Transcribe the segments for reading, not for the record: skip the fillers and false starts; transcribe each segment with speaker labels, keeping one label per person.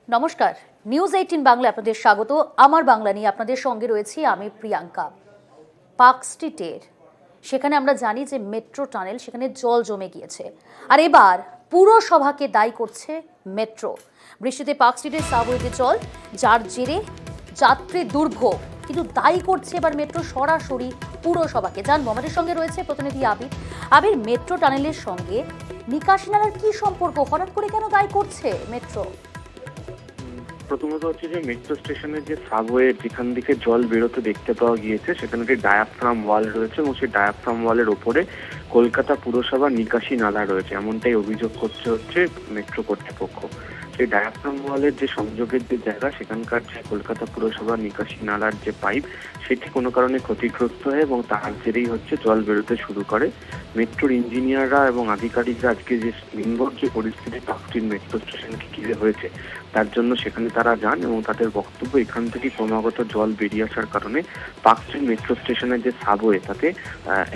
Speaker 1: নমস্কার, নিউজ 18 বাংলা আপনাদের স্বাগত। আমার বাংলা নিয়ে আপনাদের সঙ্গে রয়েছি আমি প্রিয়াঙ্কা। পার্ক স্ট্রিটের সেখানে আমরা জানি যে মেট্রো টানেল, সেখানে জল জমে গিয়েছে, আর এবার পুরসভাকে দায়ী করছে মেট্রো। বৃষ্টিতে পার্ক স্ট্রিটের সাবওয়েতে জল, যার জেরে যাত্রী দুর্ভোগ, কিন্তু দায়ী করছে এবার মেট্রো সরাসরি পুরসভাকে। জানবো, আমাদের সঙ্গে রয়েছে প্রতিনিধি আবির। আবির, মেট্রো টানেলের সঙ্গে নিকাশি নালার কি সম্পর্ক? হঠাৎ করে কেন দায়ী করছে মেট্রো?
Speaker 2: প্রথমত হচ্ছে যে মেট্রো স্টেশনের যে সাবওয়ে, যেখান থেকে জল বেরোতে দেখতে পাওয়া গিয়েছে, সেখানে একটি ডায়াফ্রাম ওয়াল রয়েছে এবং সেই ডায়াফ্রাম ওয়ালের ওপরে কলকাতা পুরসভার নিকাশি নালা রয়েছে, এমনটাই অভিযোগ করছে মেট্রো কর্তৃপক্ষ। সেই ডায়াফ্রাম ওয়ালের যে সংযোগের যে জায়গা, সেখানকার যে কলকাতা পুরসভার নিকাশি নালার যে পাইপ, সেটি কোনো কারণে ক্ষতিগ্রস্ত হয় এবং তার জেরেই হচ্ছে জল বেরোতে শুরু করে। মেট্রোর ইঞ্জিনিয়াররা এবং আধিকারিকরা আজকে যে নির্ভর যে পরিস্থিতি পার্কস্ট্রিট মেট্রো স্টেশনকে ঘিরে হয়েছে, তার জন্য সেখানে তারা যান এবং তাদের বক্তব্য, এখান থেকে ক্রমাগত জল বেরিয়ে আসার কারণে পার্কস্ট্রিট মেট্রো স্টেশনের যে সাবওয়ে, তাতে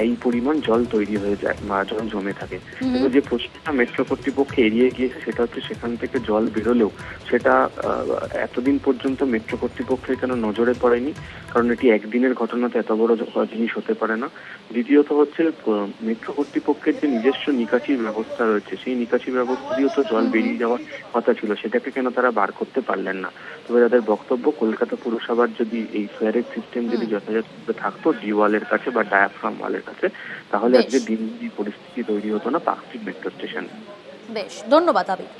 Speaker 2: এই পরিমাণ জল তৈরি হয়ে যায় বা জল জমে থাকে। কিন্তু যে প্রশ্নটা মেট্রো কর্তৃপক্ষ এড়িয়ে গিয়েছে সেটা হচ্ছে, সেখান থেকে জল বেরোলেও সেটা এতদিন পর্যন্ত মেট্রো কর্তৃপক্ষের কেন নজরে পড়েনি, কারণ এটি একদিনের ঘটনাতে এত বড় জিনিস হতে পারে না। দ্বিতীয়ত হচ্ছে, মেট্রো কর্তৃপক্ষের যে নিজস্ব নিকাশির ব্যবস্থা রয়েছে, সেই নিকাশি ব্যবস্থা দিয়েও তো জল বেরিয়ে যাওয়ার কথা ছিল, সেটাকে কেন তারা বার করতে পারলেন না। তবে তাদের বক্তব্য, কলকাতা পুরসভার যদি এই সোয়ারেজ সিস্টেম যদি যথাযথভাবে থাকতো ডি ওয়ালের কাছে বা ডায়াফ্রাম ওয়ালের কাছে, তাহলে আজকে দিন পরিস্থিতি তৈরি হতো না পার্কস্ট্রিট মেট্রো স্টেশনে।
Speaker 1: বেশ, ধন্যবাদ আবির।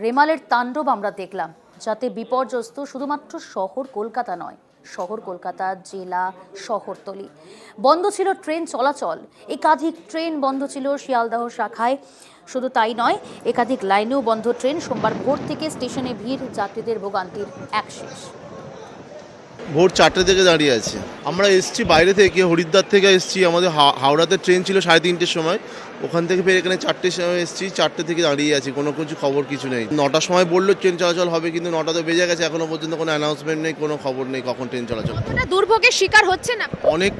Speaker 1: রেমালের তাণ্ডব আমরা দেখলাম, যাতে বিপর্যস্ত শুধুমাত্র শহর কলকাতা নয়, শহর কলকাতা, জেলা, শহরতলি। বন্ধ ছিল ট্রেন চলাচল, একাধিক ট্রেন বন্ধ ছিল শিয়ালদহ শাখায়। শুধু তাই নয়, একাধিক লাইনেও বন্ধ ট্রেন। সোমবার ভোর থেকে স্টেশনে ভিড়, যাত্রীদের ভোগান্তির একশেষ।
Speaker 3: ভোর 4টে থেকে দাঁড়িয়ে আছে। আমরা এসছি বাইরে থেকে, হরিদ্বার থেকে এসছি। আমাদের হাওড়াতে ট্রেন ছিল 3:30-র সময়, ওখান থেকে ফের এখানে 4টের সময় এসছি। 4টে থেকে দাঁড়িয়ে আছি, কোনো কিছু খবর কিছু নেই। 9টার সময় বললো ট্রেন চলাচল হবে, কিন্তু 9টা তো বেজে গেছে, এখনো পর্যন্ত কোনো অ্যানাউন্সমেন্ট নেই, কোনো খবর নেই কখন ট্রেন চলাচল।
Speaker 4: দুর্ভোগের শিকার হচ্ছে না
Speaker 3: অনেক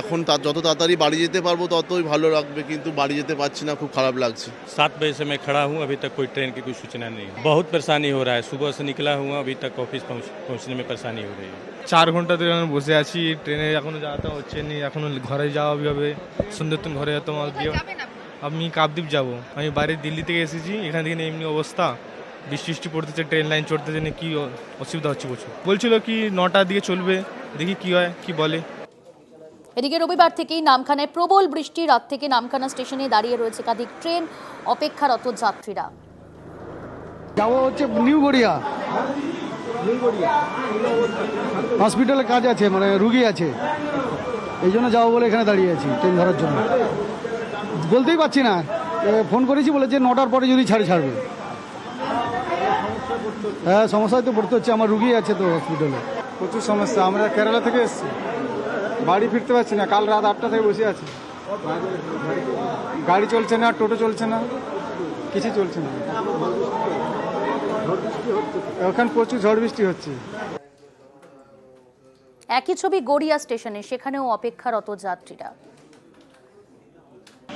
Speaker 3: এখন যত তাড়াতাড়ি বাড়ি যেতে পারবো ততই ভালো লাগবে, কিন্তু বাড়ি যেতে পারছি না, খুব খারাপ লাগছে।
Speaker 5: 7 बजे से मैं खड़ा हूँ, अभी तक कोई ट्रेन की कोई सूचना नहीं है। बहुत परेशानी हो रहा है, सुबह से निकला हुआ, अभी तक ऑफिस पहुँचने में परेशानी हो रही है।
Speaker 6: 4 ঘন্টা ধরে আমি বসে আছি, ট্রেনে এখনো যাওয়াটা হচ্ছে নি। এখনো ঘরে যাওয়া হবে, সুন্দরতন ঘরে যেতে আমি কাকদ্বীপ যাব। আমি বাইরে দিল্লি থেকে এসেছি, এখান থেকে এমনি অবস্থা, বৃষ্টি পড়তেছে, ট্রেন লাইন চড়তে জন্য কি অসুবিধা হচ্ছে প্রচুর। বলছিল কি 9টার দিকে চলবে, দেখি কি হয়, কি বলে।
Speaker 1: এদিকে রবিবার থেকেই নামখানায় প্রবল বৃষ্টি, রাত থেকে নামখানা স্টেশনে দাঁড়িয়ে রয়েছে একাধিক ট্রেন, অপেক্ষারত যাত্রীরা।
Speaker 7: যাবো হচ্ছে নিউ গড়িয়া, হসপিটালে কাজ আছে, মানে রুগী আছে, এই জন্য যাবো বলে এখানে দাঁড়িয়ে আছি ট্রেন ধরার জন্য। বলতেই পারছি না, ফোন করেছি, বলেছে 9টার পরে যদি ছাড়বে। হ্যাঁ, সমস্যায় তো পড়তে হচ্ছে, আমার রুগী আছে তো হসপিটালে। প্রচুর সমস্যা। আমরা কেরালা থেকে এসেছি, বাড়ি ফিরতে পারছি না। কাল রাত 8টা থেকে বসে আছি, গাড়ি চলছে না, টোটো চলছে না, কিছু চলছে না। ওখানে প্রচুর ঝড় বৃষ্টি হচ্ছে।
Speaker 1: একই ছবি গড়িয়া স্টেশনে, সেখানেও অপেক্ষারত যাত্রীরা।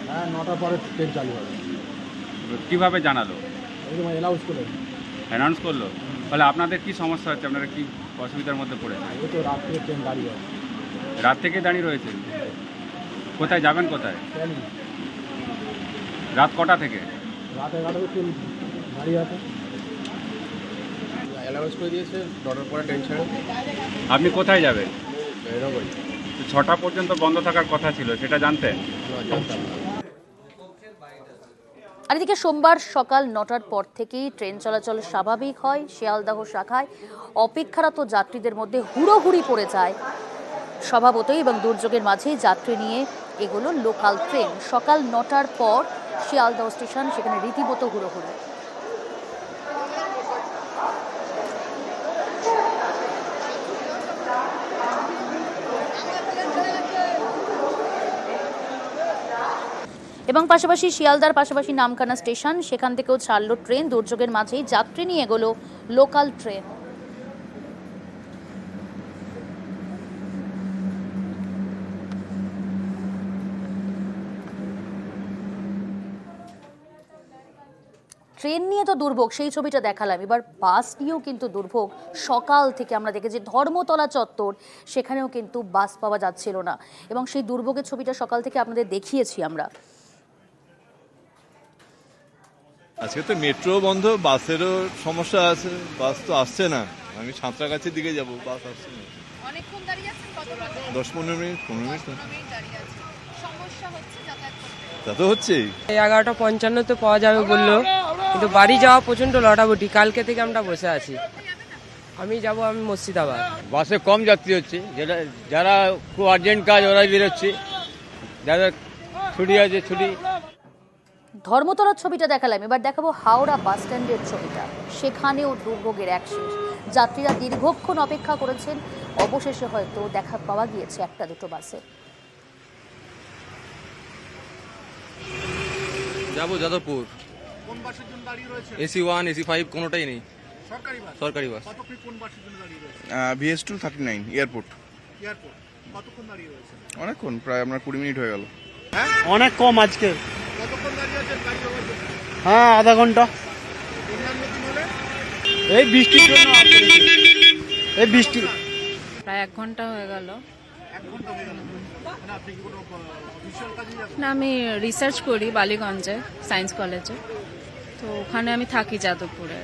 Speaker 7: হ্যাঁ, 9টার পরে ট্রেন চালু হবে।
Speaker 8: কিভাবে জানালো?
Speaker 7: অ্যানাউন্স
Speaker 8: করলো। তাহলে আপনাদের কি সমস্যা হচ্ছে, আপনারা কি অসুবিধার মধ্যে পড়েছে?
Speaker 7: এই তো রাত থেকে ট্রেন দাঁড়িয়ে আছে।
Speaker 8: রাত থেকে দাঁড়িয়ে রয়েছে? কোথায় যাবেন, কোথায়? রাত কটা থেকে?
Speaker 7: রাত 11টায় ট্রেন দাঁড়িয়ে আছে। অ্যানাউন্স করে দিয়েছে 9টার পরে ট্রেন ছাড়বে।
Speaker 8: আপনি কোথায় যাবেন?
Speaker 7: বেরোবই।
Speaker 8: 6টা পর্যন্ত বন্ধ থাকার কথা ছিল, সেটা জানতেন?
Speaker 7: জানতাম না।
Speaker 1: আর এদিকে সোমবার সকাল 9টার পর থেকেই ট্রেন চলাচল স্বাভাবিক হয়। শিয়ালদহ শাখায় অপেক্ষারত যাত্রীদের মধ্যে হুড়োহুড়ি পড়ে যায় স্বভাবতই, এবং দুর্যোগের মাঝেই যাত্রী নিয়ে এগুলো লোকাল ট্রেন। সকাল 9টার পর শিয়ালদহ স্টেশন, সেখানে রীতিমতো হুড়োহুড়ি। এবং পাশাপাশি শিয়ালদার পাশাপাশি নামখানা স্টেশন, সেখান থেকেও ছাড়লো ট্রেন। দুর্যোগের মাঝেই যাত্রী নিয়ে এগোলো লোকাল ট্রেন। ট্রেন নিয়ে তো দুর্ভোগ, সেই ছবিটা দেখালাম, এবার বাস নিয়েও কিন্তু দুর্ভোগ। সকাল থেকে আমরা দেখেছি ধর্মতলা চত্বর, সেখানেও কিন্তু বাস পাওয়া যাচ্ছিল না, এবং সেই দুর্ভোগের ছবিটা সকাল থেকে আপনাদের দেখিয়েছি আমরা।
Speaker 9: আজকে তো মেট্রো বন্ধ, বাসেরও সমস্যা আছে, বাস তো আসছে না। আমি সাঁতরাগাছির দিকে যাব, বাস আসছে না।
Speaker 4: অনেকক্ষণ দাঁড়িয়ে আছেন, কত
Speaker 9: 10-15 মিনিট, 15 মিনিট
Speaker 4: মিনিট দাঁড়িয়ে আছেন। সমস্যা হচ্ছে যাতায়াত করতে?
Speaker 9: তা তো হচ্ছেই।
Speaker 10: 11:55 পাওয়া যাবে বললো, কিন্তু বাড়ি যাওয়া প্রচন্ড লটাবটি। কালকে থেকে আমরা বসে আছি। আমি মুর্শিদাবাদ।
Speaker 8: বাসে কম যাত্রী হচ্ছে, যারা খুব আর্জেন্ট কাজ ওরাই বেরোচ্ছে, যাদের ছুটি আছে ছুটি।
Speaker 1: ধর্মতলার ছবিটা দেখালাম, এবার দেখাবো হাওড়া বাস স্ট্যান্ডের ছবিটা। সেখানেও দুর্ভোগের এক শেষ। যাত্রীরা দীর্ঘক্ষণ অপেক্ষা করেছেন, অবশেষে হয়তো দেখা পাওয়া গিয়েছে একটা দুটো বাসে।
Speaker 5: যাবো যাদবপুর।
Speaker 7: কোন বাসের জন্য দাঁড়িয়ে রয়েছে?
Speaker 5: AC1, AC5 কোনোটাই নেই,
Speaker 7: সরকারি বাস।
Speaker 5: সরকারি বাস।
Speaker 7: কতক্ষণ কোন বাসের জন্য দাঁড়িয়ে রয়েছে?
Speaker 11: VS239 airport.
Speaker 7: এয়ারপোর্ট কতক্ষণ দাঁড়িয়ে রয়েছে?
Speaker 11: অনেকক্ষণ, প্রায় আপনার 20 মিনিট হয়ে গেল।
Speaker 7: অনেক কম আজকে। কতক্ষণ দাঁড়িয়ে আছেন গাড়ি পাওয়ার জন্য? হ্যাঁ, আধা ঘন্টা। অন্যান্য দিন হলে এই বৃষ্টির জন্য এই বৃষ্টি
Speaker 4: প্রায় 1 ঘন্টা হয়ে গেল।
Speaker 7: 1 ঘন্টা হয়ে গেল। মানে আপনি কি কোনো অফিসিয়াল কাজে যাচ্ছেন?
Speaker 4: না, আমি রিসার্চ করি বালিগঞ্জে সায়েন্স কলেজে, তো ওখানে আমি থাকি যাদবপুরে।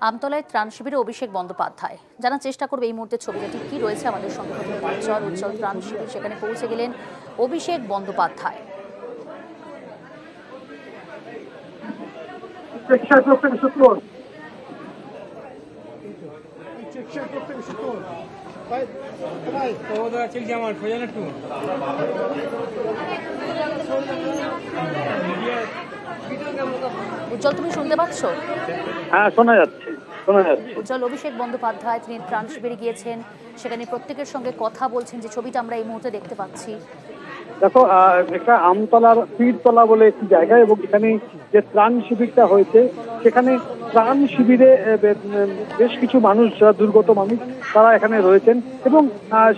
Speaker 1: আমতলায় ত্রাণ শিবিরে অভিষেক বন্দ্যোপাধ্যায়। জানার চেষ্টা করবে এই মুহূর্তে ছবিটা ঠিক কি রয়েছে আমাদের সঙ্গে। উজ্জ্বল ত্রাণ শিবির, সেখানে পৌঁছে গেলেন অভিষেক বন্দ্যোপাধ্যায়। উজ্জ্বল, তুমি শুনতে পাচ্ছ?
Speaker 2: হ্যাঁ, শোনা যাচ্ছে।
Speaker 1: উজ্জ্বল, অভিষেক বন্দ্যোপাধ্যায় তিনি ত্রাণ শিবিরে গিয়েছেন, সেখানে প্রত্যেকের সঙ্গে কথা বলছেন, যে ছবিটা আমরা এই মুহূর্তে দেখতে পাচ্ছি।
Speaker 2: দেখো, একটা আমতলার পীরতলা বলে একটি জায়গা, এবং এখানে যে ত্রাণ শিবিরটা হয়েছে, সেখানে ত্রাণ শিবিরে বেশ কিছু মানুষ, দুর্গত মানুষ, তারা এখানে রয়েছেন, এবং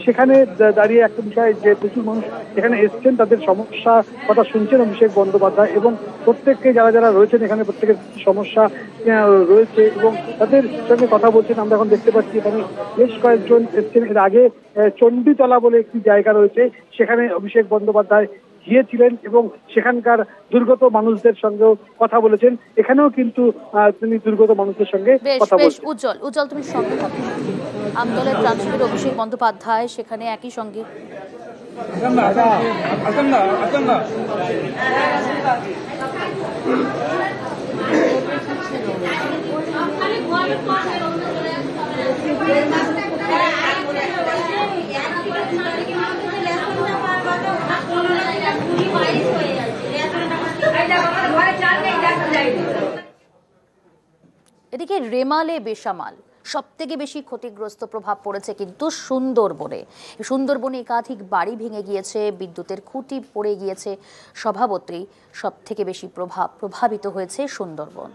Speaker 2: সেখানে দাঁড়িয়ে একটা বিষয় যে প্রচুর মানুষ এখানে এসছেন, তাদের সমস্যা কথা শুনছেন অভিষেক বন্দ্যোপাধ্যায়, এবং প্রত্যেককে যারা যারা রয়েছেন এখানে প্রত্যেকের সমস্যা রয়েছে এবং তাদের সঙ্গে কথা বলছেন। আমরা এখন দেখতে পাচ্ছি এখানে বেশ কয়েকজন এসছেন। এর আগে চণ্ডীতলা বলে একটি জায়গা রয়েছে, সেখানে অভিষেক বন্দ্যোপাধ্যায় গিয়েছিলেন এবং সেখানকার দুর্গত মানুষদের সঙ্গেও কথা বলেছেন। এখানেও কিন্তু তিনি দুর্গত মানুষদের সঙ্গে কথা বলছেন।
Speaker 1: উজ্জ্বল তুমি সঙ্গে থাকো। আমতলায় ত্রাণ শিবিরে অভিষেক বন্দ্যোপাধ্যায়, সেখানে একই সঙ্গে এদিকে রেমালে বেসামাল সব থেকে বেশি ক্ষতিগ্রস্ত প্রভাব পড়েছে কিন্তু সুন্দরবনে একাধিক বাড়ি ভেঙে গিয়েছে, বিদ্যুতের খুঁটি পড়ে গিয়েছে। স্বভাবতই সব থেকে বেশি প্রভাবিত হয়েছে সুন্দরবন।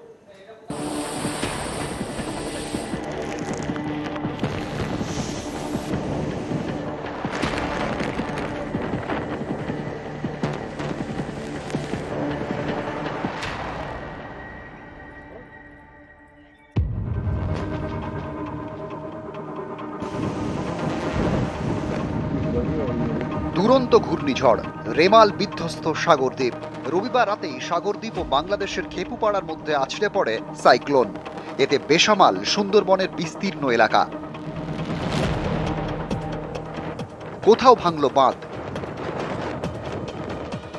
Speaker 12: দুরন্ত ঘূর্ণিঝড় রেমাল বিধ্বস্ত সাগরদ্বীপ। রবিবার রাতেই সাগরদ্বীপ ও বাংলাদেশের খেপুপাড়ার মধ্যে আছড়ে পড়ে সাইক্লোন। এতে বেসামাল সুন্দরবনের বিস্তীর্ণ এলাকা। কোথাও ভাঙল বাঁধ,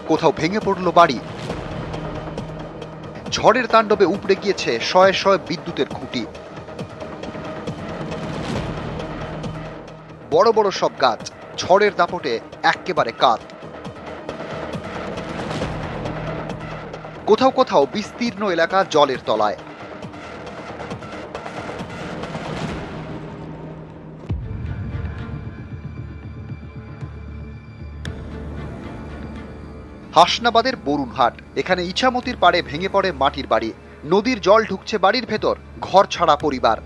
Speaker 12: কোথাও ভেঙে পড়ল বাড়ি। ঝড়ের তাণ্ডবে উপড়ে গিয়েছে শয়ে শয়ে বিদ্যুতের খুঁটি। বড় বড় সব গাছ ঝড়ের দাপটে একেবারে কাত। কোথাও কোথাও বিস্তীর্ণ এলাকা জলের তলায়। হাসনাবাদের বরুণহাট, এখানে ইছামতির পাড়ে ভেঙে পড়ে মাটির বাড়ি। নদীর জল ঢুকছে বাড়ির ভেতর, ঘর ছাড়া পরিবার।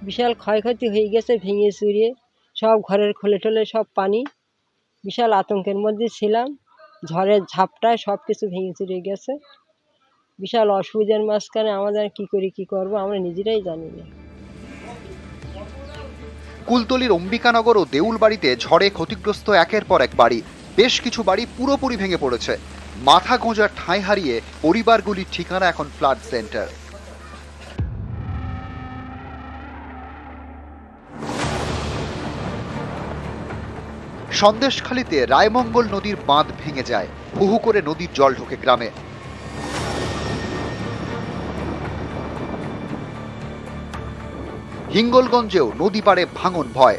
Speaker 10: বিশাল ক্ষয়ক্ষতি হয়ে গেছে, ভেঙে চুরিয়ে সব ঘরের খোলে টোলে সব পানি। বিশাল আতঙ্কের মধ্যে ছিলাম, ঝড়ের ঝাপটায় সব কিছু ভেঙে চুরিয়ে গেছে। বিশাল অসুবিধার মাঝখানে আমাদের কি করি কি করব আমরা নিজেরাই জানি না।
Speaker 12: কুলতলির অম্বিকানগর ও দেউলবাড়িতে ঝড়ে ক্ষতিগ্রস্ত একের পর এক বাড়ি। বেশ কিছু বাড়ি পুরোপুরি ভেঙে পড়েছে। মাথা গোঁজার ঠাঁই হারিয়ে পরিবারগুলির ঠিকানা এখন ফ্লাড সেন্টার। সন্দেশখালীতে রায়মঙ্গল নদীর বাঁধ ভেঙে যায়, হু হু করে নদীর জল ঢোকে গ্রামে। হিঙ্গলগঞ্জেও নদী পাড়ে ভাঙন ভয়।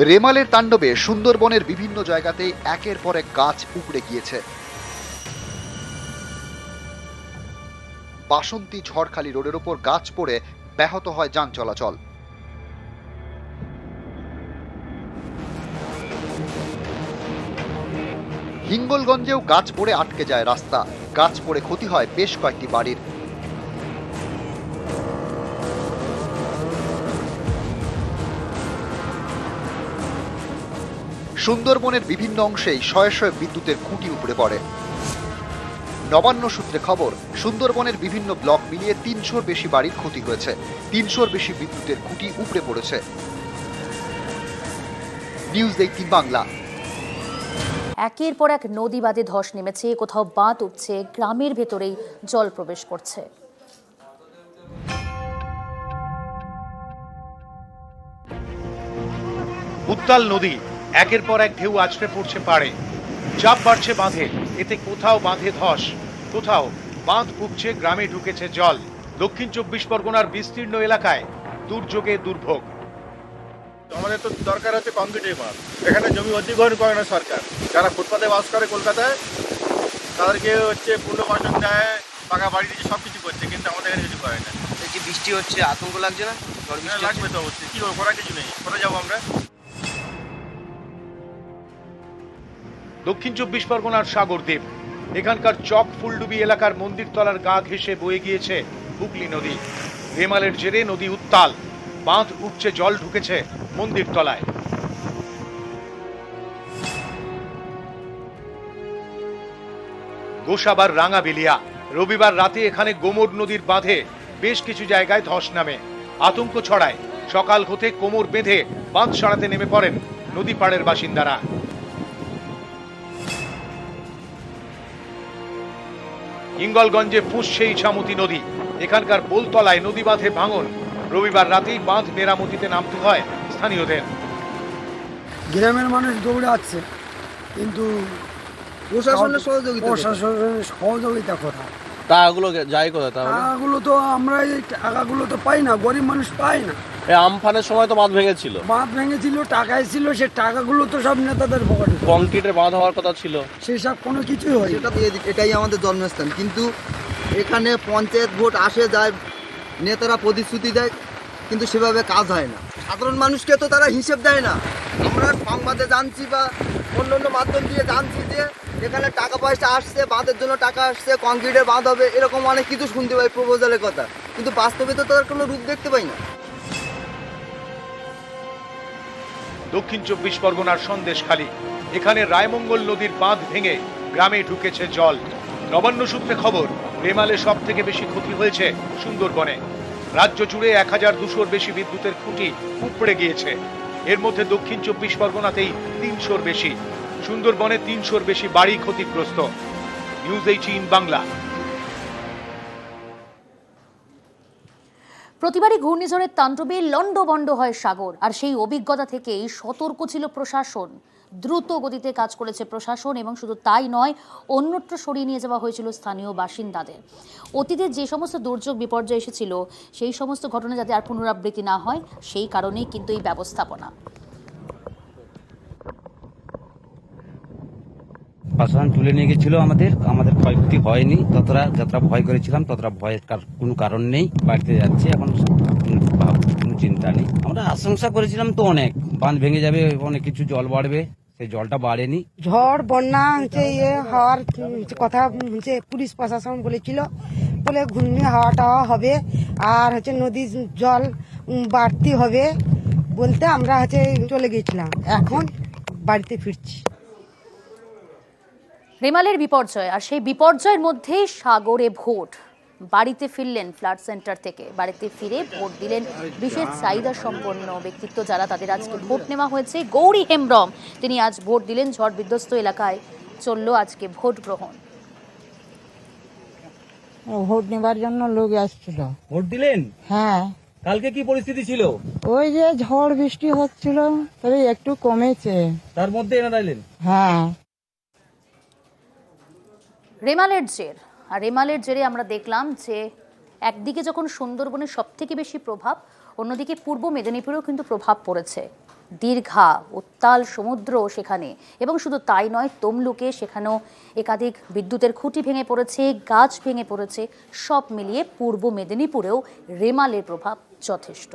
Speaker 12: রেমালের তাণ্ডবে সুন্দরবনের বিভিন্ন জায়গাতে একের পর এক গাছ উপড়ে গিয়েছে। বাসন্তী ঝড়খালি রোডের ওপর গাছ পড়ে ব্যাহত হয় যান চলাচল। হিঙ্গলগঞ্জেও গাছ পড়ে আটকে যায় রাস্তা। গাছ পড়ে ক্ষতি হয় বেশ কয়েকটি বাড়ির। সুন্দরবনের বিভিন্ন অংশেই শয়ে শয়ে বিদ্যুতের খুঁটি উপড়ে পড়ে। নবান্ন সূত্রে খবর, সুন্দরবনের বিভিন্ন ব্লক মিলিয়ে ৩০০-র বেশি বাড়ির ক্ষতি হয়েছে। ৩০০-র বেশি বিদ্যুতের খুঁটি উপড়ে পড়েছে। নিউজ 18 বাংলা।
Speaker 1: একের পর এক নদী বাঁধে ধস নেমেছে, কোথাও বাঁধ উঠছে, গ্রামের ভেতরেই জল প্রবেশ করছে।
Speaker 13: উত্তাল নদী, একের পর এক ঢেউ আছড়ে পড়ছে পাড়ে। চাপ বাড়ছে বাঁধে, এতে কোথাও বাঁধে ধস, কোথাও বাঁধ উপচে গ্রামে ঢুকেছে জল। দক্ষিণ 24 পরগনার বিস্তীর্ণ এলাকায় দুর্যোগে দুর্ভোগ।
Speaker 14: আমাদের তো দরকার হচ্ছে কংক্রিটের বাঁধ। এখানে জমি অধিগ্রহণ করে না সরকার। যারা ফুটপাতে বাস করে কলকাতায়, তাদেরকে হচ্ছে পুনর্বাসন দেয়, পাকা বাড়ি দিচ্ছে, সব কিছু করছে, কিন্তু আমাদের এখানে কিছু করে না।
Speaker 15: এই যে বৃষ্টি হচ্ছে, আতঙ্ক লাগছে না?
Speaker 14: লাগবে তো অবশ্যই, কি করার কিছু নেই, কোথায় যাবো আমরা?
Speaker 13: দক্ষিণ 24 পরগনার সাগরদ্বীপ, এখানকার চক ফুলডুবি এলাকার মন্দিরতলার গা ঘেঁষে বয়ে গিয়েছে হুগলি নদী। রেমালের জেরে নদী উত্তাল, বাঁধ উঠছে, জল ঢুকেছে মন্দিরতলায়। গোসাবার রাঙাবেলিয়া, রবিবার রাতে এখানে গোমর নদীর বাঁধে বেশ কিছু জায়গায় ধস নামে, আতঙ্ক ছড়ায়। সকাল হতে কোমর বেঁধে বাঁধ সরাতে নেমে পড়েন নদী পাড়ের বাসিন্দারা। হিঙ্গলগঞ্জে ফুঁসছে ইছামতি নদী, এখানকার বোলতলায় নদী বাঁধে ভাঙন। রবিবার রাতেই বাঁধ মেরামতিতে নামতে হয় স্থানীয়দের।
Speaker 16: গ্রামের মানুষ দৌড়ে আসছে, কিন্তু
Speaker 15: প্রশাসনের
Speaker 16: সহযোগিতা কোথায়?
Speaker 17: টাকাগুলো যায় কোথায়? তাহলে
Speaker 16: টাকাগুলো তো আমরা এই টাকাগুলো তো পাই না, গরিব মানুষ পাই না।
Speaker 17: এই আমফানের সময় তো বাঁধ ভেঙেছিল,
Speaker 16: টাকায় ছিল, সে টাকাগুলো তো সব নেতাদের পকেটে।
Speaker 17: কংক্রিটের বাঁধ হওয়ার কথা ছিল,
Speaker 16: সেসব কোনো কিছুই হয়।
Speaker 15: এটাই আমাদের জন্মস্থান, কিন্তু এখানে পঞ্চায়েত ভোট আসে যায়, নেতারা প্রতিশ্রুতি দেয়, কিন্তু সেভাবে কাজ হয় না। সাধারণ মানুষকে তো তারা হিসেব দেয় না। আমরা সংবাদে জানছি বা অন্য মাধ্যম দিয়ে জানছি যে এখানে টাকা পয়সা আসছে, বাঁধের জন্য টাকা আসছে, কংক্রিটের বাঁধ হবে, এরকম অনেক কিছু শুনতে পাই প্রপোজালের কথা, কিন্তু বাস্তবে তো তার কোনো রূপ দেখতে পাই না।
Speaker 13: দক্ষিণ 24 পরগনার সন্দেশখালী, এখানে রায়মঙ্গল নদীর বাঁধ ভেঙে গ্রামে ঢুকেছে জল। নবান্ন সূত্রে খবর, রেমালে সব থেকে বেশি ক্ষতি হয়েছে সুন্দরবনে। রাজ্য জুড়ে 1200-র বেশি বিদ্যুতের খুঁটি উপড়ে গিয়েছে। এর মধ্যে দক্ষিণ 24 পরগনাতেই 300-র বেশি, সুন্দরবনে 300-র বেশি বাড়ি ক্ষতিগ্রস্ত। নিউজ 18 বাংলা।
Speaker 1: প্রতিবারই ঘূর্ণিঝড়ের তাণ্ডবে লন্ডভন্ড হয় সাগর, আর সেই অভিজ্ঞতা থেকেই সতর্ক ছিল প্রশাসন। দ্রুত গতিতে কাজ করেছে প্রশাসন, এবং শুধু তাই নয়, অন্যত্র সরিয়ে নিয়ে যাওয়া হয়েছিল স্থানীয় বাসিন্দাদের। অতীতে যে সমস্ত দুর্যোগ বিপর্যয় এসেছিল, সেই সমস্ত ঘটনা যাতে আর পুনরাবৃত্তি না হয়, সেই কারণেই কিন্তু এই ব্যবস্থাপনা।
Speaker 18: প্রশাসন তুলে নিয়ে গেছিল, আমাদের ক্ষয়ক্ষতি হয়নি। যতটা ভয় করেছিলাম ততটা ভয়ের কোনো কারণ নেই। বাড়িতে যাচ্ছে, এখন কোনো চিন্তা নেই। আমরা আশঙ্কা করেছিলাম তো অনেক, বাঁধ ভেঙে যাবে, অনেক কিছু জল বাড়বে, সেই জলটা বাড়েনি।
Speaker 16: ঝড় বন্যা হওয়ার কথা পুলিশ প্রশাসন বলেছিল, বলে ঘূর্ণি হাওয়াটা হবে আর নদীর জল বাড়তি হবে বলতে আমরা চলে গেছিলাম, এখন বাড়িতে ফিরছি।
Speaker 1: রেমালের বিপর্যয়, আর সেই বিপর্যয়ের মধ্যেই সাগরে ভোট। বাড়িতে ফিরলেন ফ্লাড সেন্টার থেকে, বাড়িতে ফিরে ভোট দিলেন বিশেষ চাহিদা সম্পন্ন ব্যক্তিত্ব যারা, তাদের আজকে ভোট নেওয়া হয়েছে। গৌরী হেমব্রম তিনি আজ ভোট দিলেন। ঝড় বিধ্বস্ত এলাকায় চলল আজকে ভোট গ্রহণ।
Speaker 16: ভোট নেবার জন্য লোক আসছিল।
Speaker 18: ভোট দিলেন?
Speaker 16: হ্যাঁ।
Speaker 18: কালকে কি পরিস্থিতি ছিল?
Speaker 16: ওই যে ঝড় বৃষ্টি হচ্ছিল, তবে একটু কমেছে,
Speaker 18: তার মধ্যে এনে দিলেন?
Speaker 16: হ্যাঁ।
Speaker 1: রেমালের জের, আর রেমালের জেরে আমরা দেখলাম যে একদিকে যখন সুন্দরবনের সব থেকে বেশি প্রভাব, অন্যদিকে পূর্ব মেদিনীপুরেও কিন্তু প্রভাব পড়েছে। দীর্ঘা উত্তাল সমুদ্র সেখানে, এবং শুধু তাই নয়, তমলুকে সেখানেও একাধিক বিদ্যুতের খুঁটি ভেঙে পড়েছে, গাছ ভেঙে পড়েছে। সব মিলিয়ে পূর্ব মেদিনীপুরেও রেমালের প্রভাব যথেষ্ট।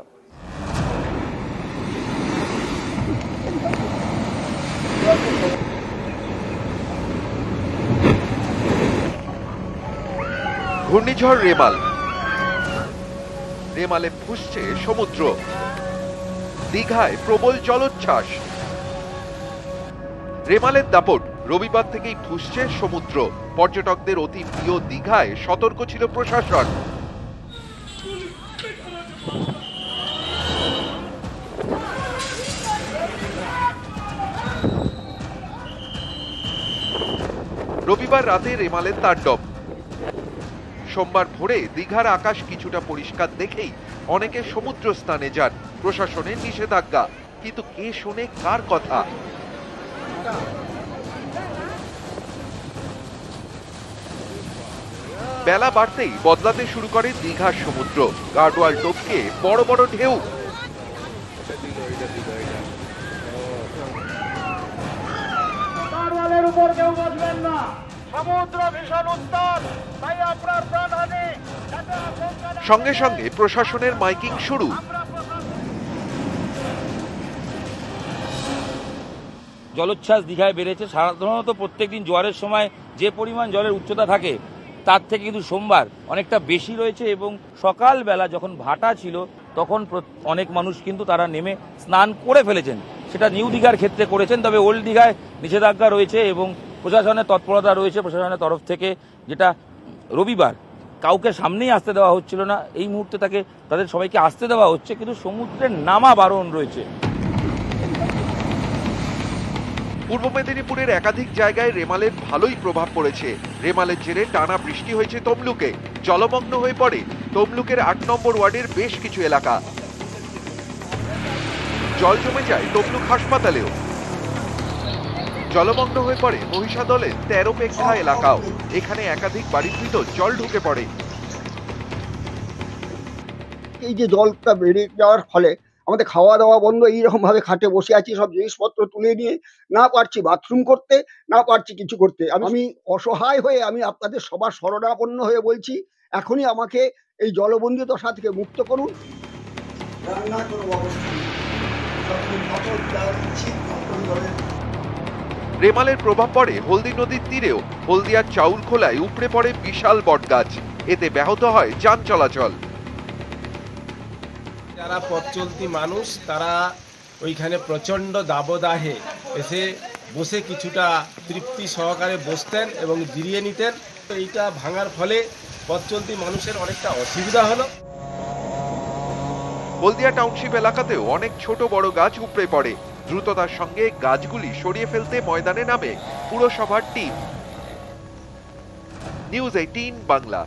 Speaker 19: ঘূর্ণিঝড় রেমাল, রেমালে ফুঁসছে সমুদ্র, দীঘায় প্রবল জলোচ্ছ্বাস। রেমালের দাপট, রবিবার থেকেই ফুঁসছে সমুদ্র। পর্যটকদের অতি প্রিয় দীঘায় সতর্ক ছিল প্রশাসন। রবিবার রাতে রেমালের তাণ্ডব। সোমবার ভোরে দীঘার আকাশ কিছুটা পরিষ্কার দেখেই অনেকে সমুদ্র স্নানে যান। প্রশাসনের নিষেধাজ্ঞা, কিন্তু কে শোনে কার কথা? বেলা বাড়তেই বদলাতে শুরু করে দীঘার সমুদ্র। গার্ডওয়াল টপকে বড় বড় ঢেউ।
Speaker 20: গার্ডওয়ালের উপর কেউ বসবেন না, সমুদ্র ভীষণ উত্তাল, তাই আপনার প্রাণহানি।
Speaker 19: সঙ্গে সঙ্গে প্রশাসনের মাইকিং শুরু।
Speaker 21: জলোচ্ছ্বাস দীঘায় বেড়েছে। সাধারণত প্রত্যেকদিন জোয়ারের সময় যে পরিমাণ জলের উচ্চতা থাকে তার থেকে কিন্তু সোমবার অনেকটা বেশি রয়েছে, এবং সকালবেলা যখন ভাটা ছিল তখন অনেক মানুষ কিন্তু তারা নেমে স্নান করে ফেলেছেন। সেটা নিউ দীঘার ক্ষেত্রে করেছেন, তবে ওল্ড দীঘায় নিষেধাজ্ঞা রয়েছে এবং প্রশাসনের তৎপরতা রয়েছে প্রশাসনের তরফ থেকে, যেটা রবিবার কাউকে সামনেই আসতে দেওয়া হচ্ছিল না, এই মুহূর্তে তাদের সবাইকে আসতে দেওয়া হচ্ছে, কিন্তু সমুদ্রের নামা বারণ রয়েছে।
Speaker 19: পূর্ব মেদিনীপুরের একাধিক জায়গায় রেমালের ভালোই প্রভাব পড়েছে। রেমালের জেরে টানা বৃষ্টি হয়েছে তমলুকে। জলমগ্ন হয়ে পড়ে তমলুকের ৮ নম্বর ওয়ার্ডের বেশ কিছু এলাকা। জল জমে যায় তমলুক হাসপাতালেও। জলমগ্ন হয়ে পড়ে মহিষাদলের ১৩ পেক্সা এলাকাও। এখানে একাধিক বাড়ির ভিতর জল ঢুকে পড়ে।
Speaker 22: এই যে জলটা বেড়ে যাওয়ার ফলে আমাদের খাওয়া দাওয়া বন্ধ, এইরকম ভাবে খাটে বসে আছি, সব জিনিসপত্র তুলে নিয়ে না পারছি বাথরুম করতে, না পারছি কিছু করতে। আমি অসহায় হয়ে আমি আপনাদের সবার শরণাপন্ন হয়ে বলছি, এখনই আমাকে এই জলবন্দী দশা থেকে মুক্ত করুন।
Speaker 19: রেমালের প্রভাব পড়ে হলদি নদীর তীরেও। হলদিয়ার চাউলখোলায় উপড়ে পড়ে বিশাল বটগাছ, এতে ব্যাহত হয় যান চলাচল।
Speaker 23: যারা পথ চলতি মানুষ তারা ওইখানে প্রচণ্ড দাবদাহে এসে বসে কিছুটা তৃপ্তি সহকারে বসতেন এবং জিরিয়ে নিতেন। এইটা ভাঙার ফলে পথ চলতি মানুষের অনেকটা অসুবিধা হলো।
Speaker 19: হলদিয়া টাউনশিপ এলাকাতেও অনেক ছোট বড় গাছ উপড়ে পড়ে। দ্রুততার সঙ্গে গাছগুলি সরিয়ে ফেলতে ময়দানে নামে পুরসভার টিম। নিউজ 18 বাংলা।